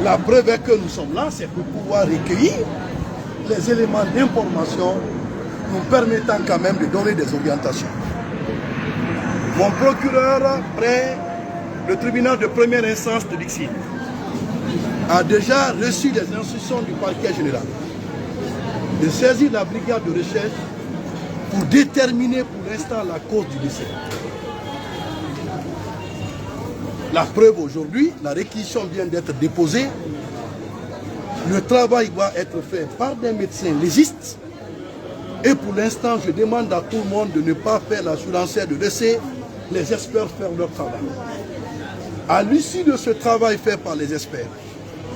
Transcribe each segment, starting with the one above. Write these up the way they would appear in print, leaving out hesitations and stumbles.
La preuve est que nous sommes là, c'est pour pouvoir recueillir les éléments d'information nous permettant quand même de donner des orientations. Mon procureur, près le tribunal de première instance de Dixie, a déjà reçu des instructions du parquet général de saisir la brigade de recherche pour déterminer pour l'instant la cause du décès. La preuve aujourd'hui, la réquisition vient d'être déposée. Le travail va être fait par des médecins légistes. Et pour l'instant, je demande à tout le monde de ne pas faire la surenchère de décès. Les experts faire leur travail. À l'issue de ce travail fait par les experts,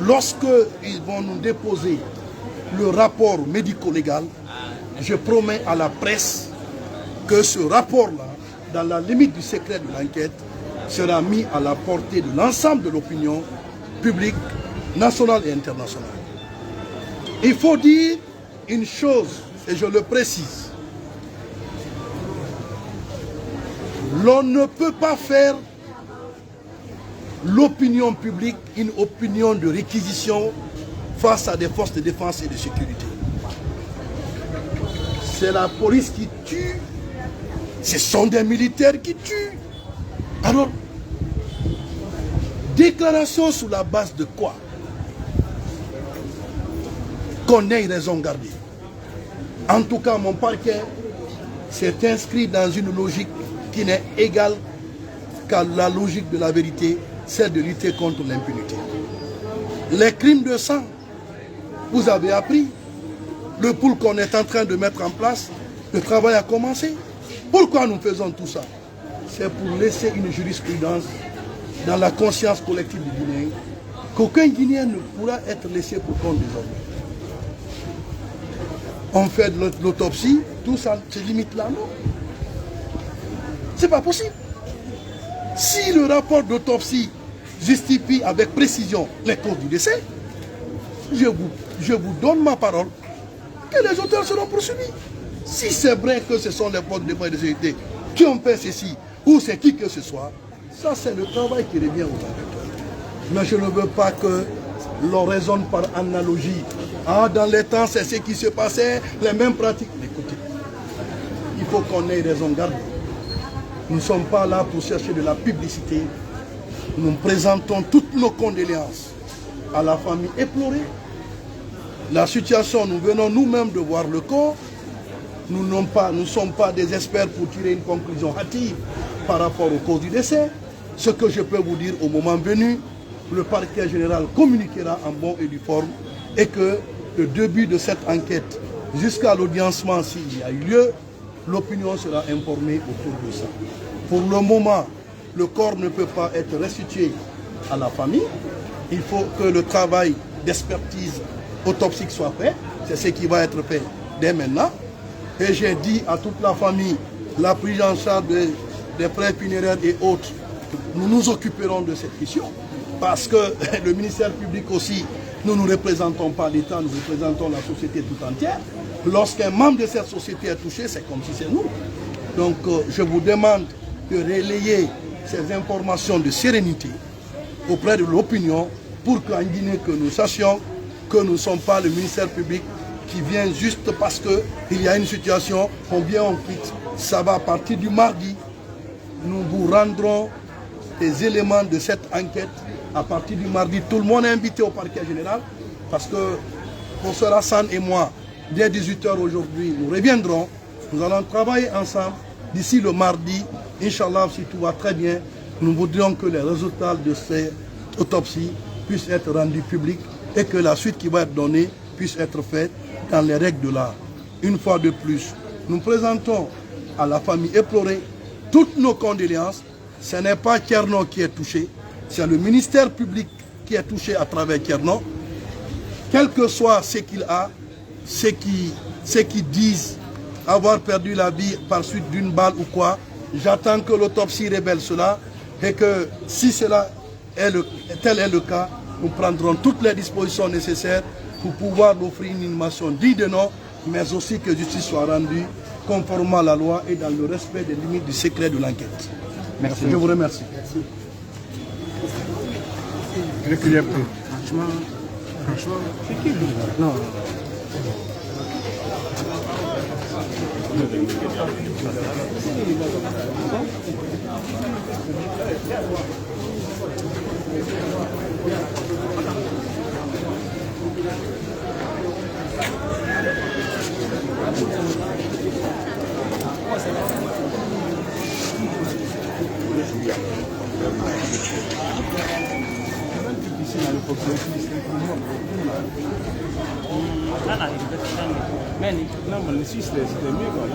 lorsqu'ils vont nous déposer le rapport médico-légal, je promets à la presse que ce rapport-là, dans la limite du secret de l'enquête, sera mis à la portée de l'ensemble de l'opinion publique, nationale et internationale. Il faut dire une chose, et je le précise. L'on ne peut pas faire l'opinion publique une opinion de réquisition face à des forces de défense et de sécurité. C'est la police qui tue, ce sont des militaires qui tuent. Alors, déclaration sur la base de quoi? Qu'on ait raison gardée. En tout cas, mon parquet s'est inscrit dans une logique qui n'est égale qu'à la logique de la vérité, celle de lutter contre l'impunité. Les crimes de sang, vous avez appris, le pool qu'on est en train de mettre en place, le travail a commencé. Pourquoi nous faisons tout ça? C'est pour laisser une jurisprudence dans la conscience collective du Guinéen, qu'aucun Guinéen ne pourra être laissé pour compte des autres. On fait de l'autopsie, tout ça se limite là, non? C'est pas possible. Si le rapport d'autopsie justifie avec précision les causes du décès, je vous donne ma parole que les auteurs seront poursuivis. Si c'est vrai que ce sont les forces de défense et de sécurité qui ont fait ceci, ou c'est qui que ce soit, ça c'est le travail qui revient aux enquêteurs. Mais je ne veux pas que l'on raisonne par analogie. Ah, dans les temps, c'est ce qui se passait, les mêmes pratiques. Écoutez, il faut qu'on ait raison garder. Nous ne sommes pas là pour chercher de la publicité. Nous présentons toutes nos condoléances à la famille éplorée. La situation, nous venons nous-mêmes de voir le corps. Nous ne sommes pas des experts pour tirer une conclusion hâtive par rapport aux causes du décès. Ce que je peux vous dire au moment venu, le parquet général communiquera en bon et due forme et que le début de cette enquête jusqu'à l'audiencement s'il y a eu lieu, l'opinion sera informée autour de ça. Pour le moment, le corps ne peut pas être restitué à la famille. Il faut que le travail d'expertise autopsique soit fait. C'est ce qui va être fait dès maintenant. Et j'ai dit à toute la famille, la prise en charge des frais funéraires et autres, nous nous occuperons de cette question. Parce que le ministère public aussi, nous ne représentons pas l'État, nous représentons la société tout entière. Lorsqu'un membre de cette société est touché, c'est comme si c'est nous. Donc je vous demande de relayer ces informations de sérénité auprès de l'opinion pour qu'en Guinée, que nous sachions que nous ne sommes pas le ministère public qui vient juste parce qu'il y a une situation, on vient, on quitte. Ça va à partir du mardi. Nous vous rendrons les éléments de cette enquête. À partir du mardi, tout le monde est invité au parquet général parce que professeur Hassan et moi, dès 18 h aujourd'hui, nous reviendrons. Nous allons travailler ensemble. D'ici le mardi, Inch'Allah, si tout va très bien, nous voudrions que les résultats de ces autopsies puissent être rendus publics et que la suite qui va être donnée puisse être faite dans les règles de l'art. Une fois de plus, nous présentons à la famille éplorée toutes nos condoléances. Ce n'est pas Kerno qui est touché, c'est le ministère public qui est touché à travers Kerno. Quel que soit ce qu'il a, ceux qui disent avoir perdu la vie par suite d'une balle ou quoi, j'attends que l'autopsie révèle cela et que si tel est le cas, nous prendrons toutes les dispositions nécessaires pour pouvoir offrir une inhumation digne de nom, mais aussi que justice soit rendue conformément à la loi et dans le respect des limites du secret de l'enquête. Merci. Je vous remercie. Merci. franchement, c'est qui lui? Non. Non, mais le 6, c'était mieux quoi.